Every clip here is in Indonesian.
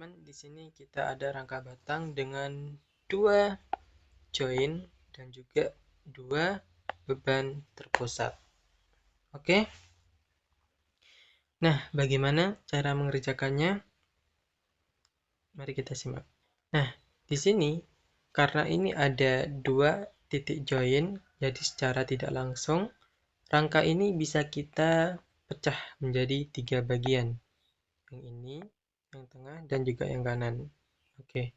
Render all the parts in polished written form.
teman-teman, di sini kita ada rangka batang dengan 2 join dan juga 2 beban terpusat. Oke. Nah, bagaimana cara mengerjakannya? Mari kita simak. Nah, di sini karena ini ada 2 titik join, jadi secara tidak langsung rangka ini bisa kita pecah menjadi 3 bagian. Yang ini, yang tengah, dan juga yang kanan. Oke.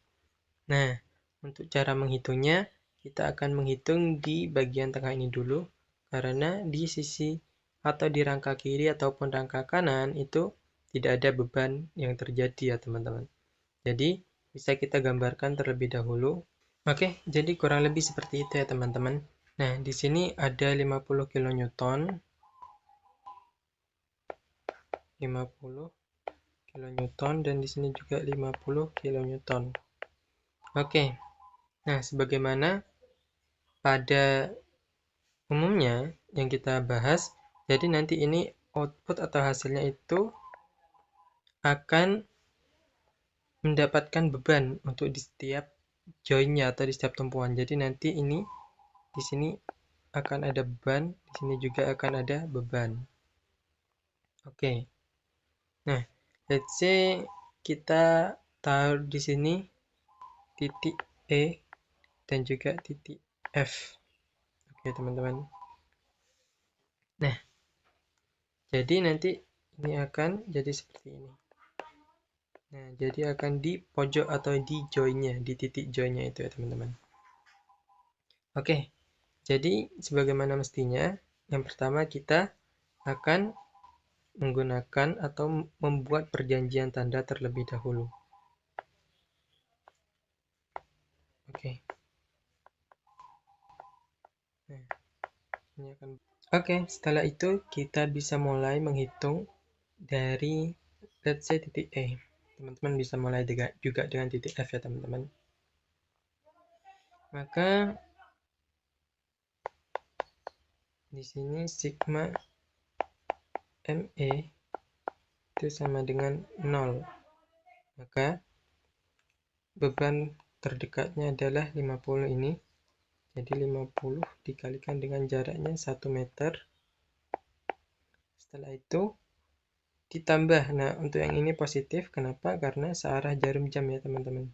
Nah, untuk cara menghitungnya, kita akan menghitung di bagian tengah ini dulu, karena di sisi atau di rangka kiri ataupun rangka kanan itu tidak ada beban yang terjadi ya teman-teman. Jadi, bisa kita gambarkan terlebih dahulu. Oke, jadi kurang lebih seperti itu ya teman-teman. Nah, di sini ada 50 kN, 50 kN, dan di sini juga 50 kN. Oke. Nah, sebagaimana pada umumnya yang kita bahas, jadi nanti ini output atau hasilnya itu akan mendapatkan beban untuk di setiap joinnya atau di setiap tumpuan. Jadi nanti ini di sini akan ada beban, di sini juga akan ada beban. Oke. Nah, let's say kita taruh di sini titik E dan juga titik F. Oke, teman-teman. Nah, jadi nanti ini akan jadi seperti ini. Nah, jadi akan di pojok atau di joinnya, di titik joinnya itu ya teman-teman. Oke, jadi sebagaimana mestinya, yang pertama kita akan menggunakan atau membuat perjanjian tanda terlebih dahulu. Oke. Nah, ini akan. Oke, setelah itu kita bisa mulai menghitung dari let's say titik E. Teman-teman bisa mulai juga dengan titik F ya teman-teman. Maka di sini sigma ME itu sama dengan 0. Maka beban terdekatnya adalah 50 ini. Jadi 50 dikalikan dengan jaraknya 1 meter. Setelah itu ditambah. Nah, untuk yang ini positif. Kenapa? Karena searah jarum jam ya teman-teman.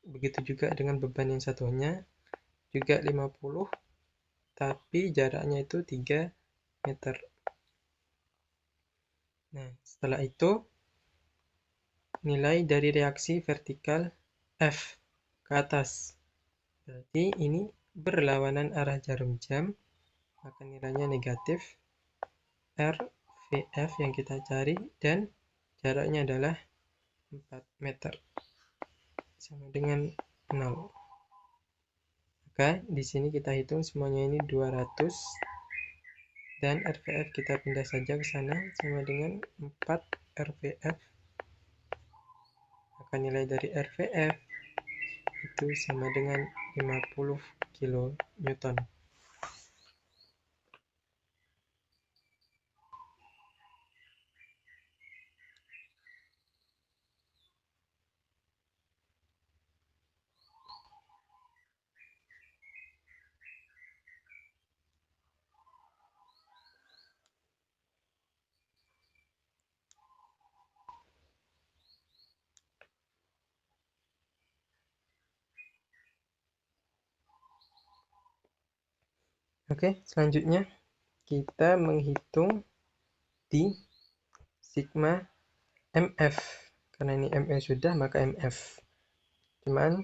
Begitu juga dengan beban yang satunya. Juga 50. Tapi jaraknya itu 3 meter. Nah, setelah itu nilai dari reaksi vertikal F ke atas. Berarti ini berlawanan arah jarum jam, maka nilainya negatif. RVF yang kita cari dan jaraknya adalah 4 meter sama dengan 0. Maka di sini kita hitung semuanya ini 200 dan RVF kita pindah saja ke sana sama dengan 4 RVF. Maka nilai dari RVF itu sama dengan 50 kN. Oke, selanjutnya kita menghitung di sigma MF. Karena ini ME sudah, maka MF. Cuman,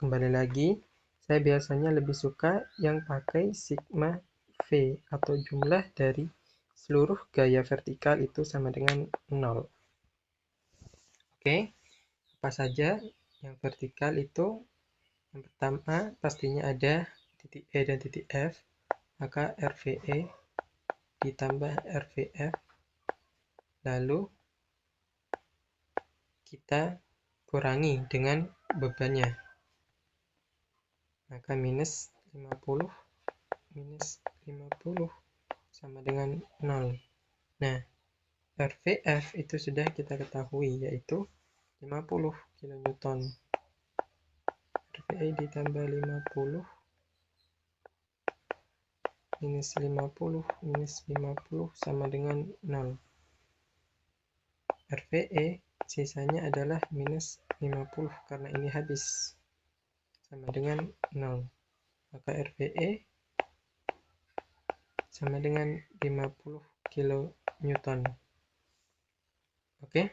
kembali lagi, saya biasanya lebih suka yang pakai sigma V atau jumlah dari seluruh gaya vertikal itu sama dengan 0. Oke, apa saja yang vertikal itu? Yang pertama, pastinya ada titik E dan titik F. Maka RVE ditambah RVF, lalu kita kurangi dengan bebannya, maka minus 50 sama dengan 0. Nah, RVF itu sudah kita ketahui, yaitu 50 kilonewton. RPE ditambah 50 minus 50 minus 50 sama dengan 0. RPE sisanya adalah minus 50 karena ini habis, sama dengan 0. Maka RPE sama dengan 50 kilonewton. Oke.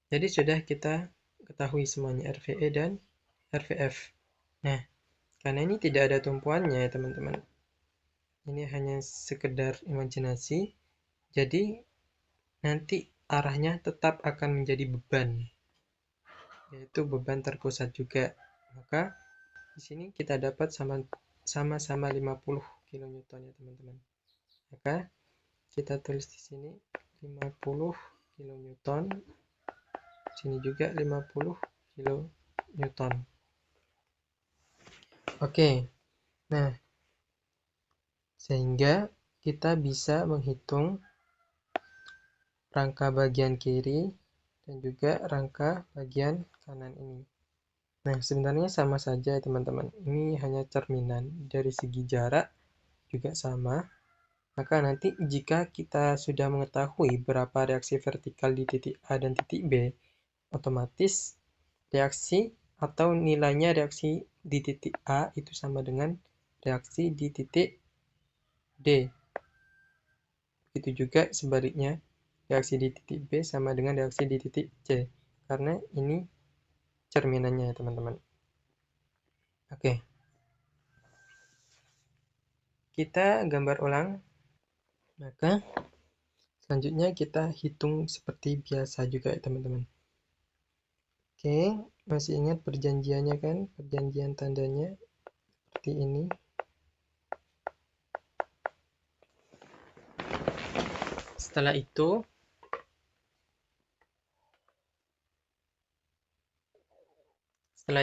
Jadi sudah kita ketahui semuanya RPE dan RPF. Nah, karena ini tidak ada tumpuannya ya teman-teman. Ini hanya sekedar imajinasi. Jadi nanti arahnya tetap akan menjadi beban, yaitu beban terpusat juga. Maka di sini kita dapat sama-sama 50 kilonewton ya teman-teman. Maka kita tulis di sini 50 kilonewton. Sini juga 50 kilonewton. Oke. Nah, sehingga kita bisa menghitung rangka bagian kiri dan juga rangka bagian kanan ini. Nah, sebenarnya sama saja teman-teman. Ini hanya cerminan. Dari segi jarak juga sama. Maka nanti jika kita sudah mengetahui berapa reaksi vertikal di titik A dan titik B, otomatis reaksi atau nilainya reaksi di titik A itu sama dengan reaksi di titik D. Begitu juga sebaliknya, reaksi di titik B sama dengan reaksi di titik C. Karena ini cerminannya ya teman-teman. Oke. Kita gambar ulang. Maka selanjutnya kita hitung seperti biasa juga ya teman-teman. Oke, masih ingat perjanjiannya kan? Perjanjian tandanya seperti ini. Setelah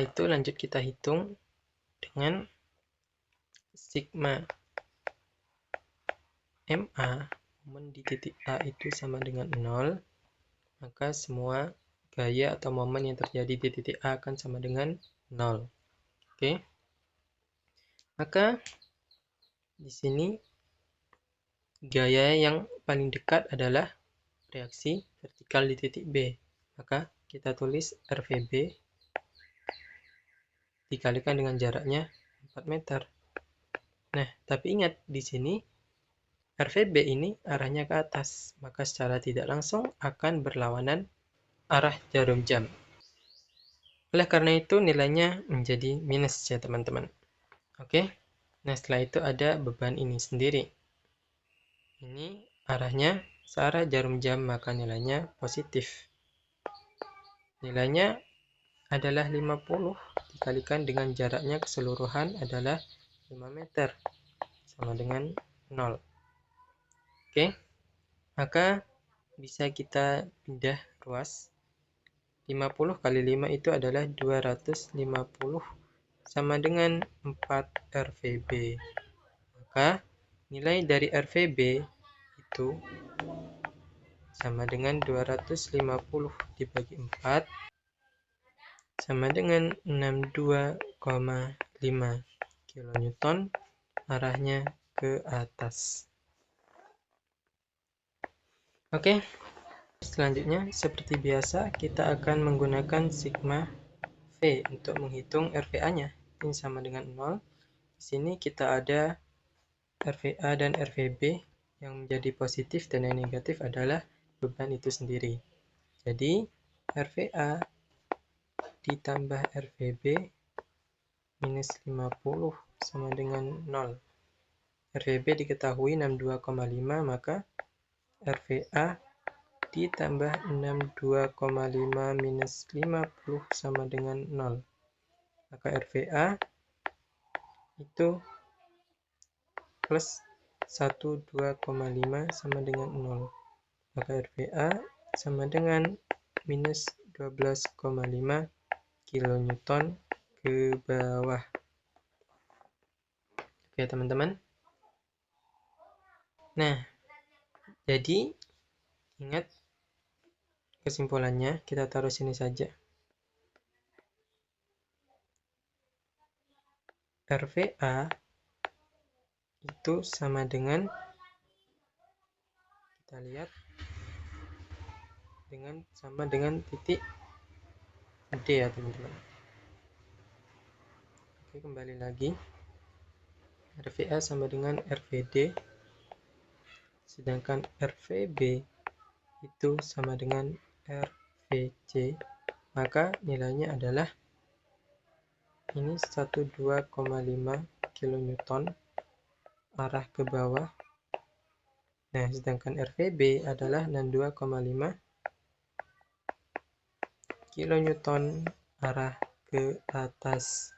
itu lanjut kita hitung dengan sigma MA, momen di titik A itu sama dengan 0, maka semua gaya atau momen yang terjadi di titik A akan sama dengan 0. Oke. Maka di sini gaya yang paling dekat adalah reaksi vertikal di titik B. Maka kita tulis RVB dikalikan dengan jaraknya 4 meter. Nah, tapi ingat di sini RVB ini arahnya ke atas, maka secara tidak langsung akan berlawanan arah jarum jam. Oleh karena itu nilainya menjadi minus ya teman-teman. Oke. Nah, setelah itu ada beban ini sendiri. Ini arahnya searah jarum jam, maka nilainya positif. Nilainya adalah 50 dikalikan dengan jaraknya keseluruhan adalah 5 meter, sama dengan 0. Oke, maka bisa kita pindah ruas. 50 kali 5 itu adalah 250 sama dengan 4 RVB. Maka nilai dari RVB itu sama dengan 250 dibagi 4 sama dengan 62,5 kilonewton, arahnya ke atas. Oke, selanjutnya seperti biasa kita akan menggunakan sigma V untuk menghitung RVA-nya. Ini sama dengan 0. Di sini kita ada RVA dan RVB, yang menjadi positif dan yang negatif adalah beban itu sendiri. Jadi RVA ditambah RVB minus 50 sama dengan 0. RVB diketahui 62,5, maka RVA ditambah 62,5 minus 50 sama dengan 0. Maka RVA itu plus 12,5 sama dengan 0. Maka RVA sama dengan minus 12,5 kilonewton ke bawah. Oke teman-teman. Nah, jadi ingat kesimpulannya kita taruh sini saja. RVA itu sama dengan, kita lihat, sama dengan titik D ya teman-teman. Oke, kembali lagi. RVA sama dengan RVD, sedangkan RVB itu sama dengan RVC, maka nilainya adalah ini 12,5 kN arah ke bawah. Nah, sedangkan RVB adalah 62,5 kN arah ke atas.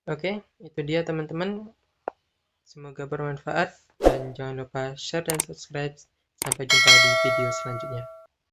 Oke, itu dia teman-teman. Semoga bermanfaat dan jangan lupa share dan subscribe. Sampai jumpa di video selanjutnya.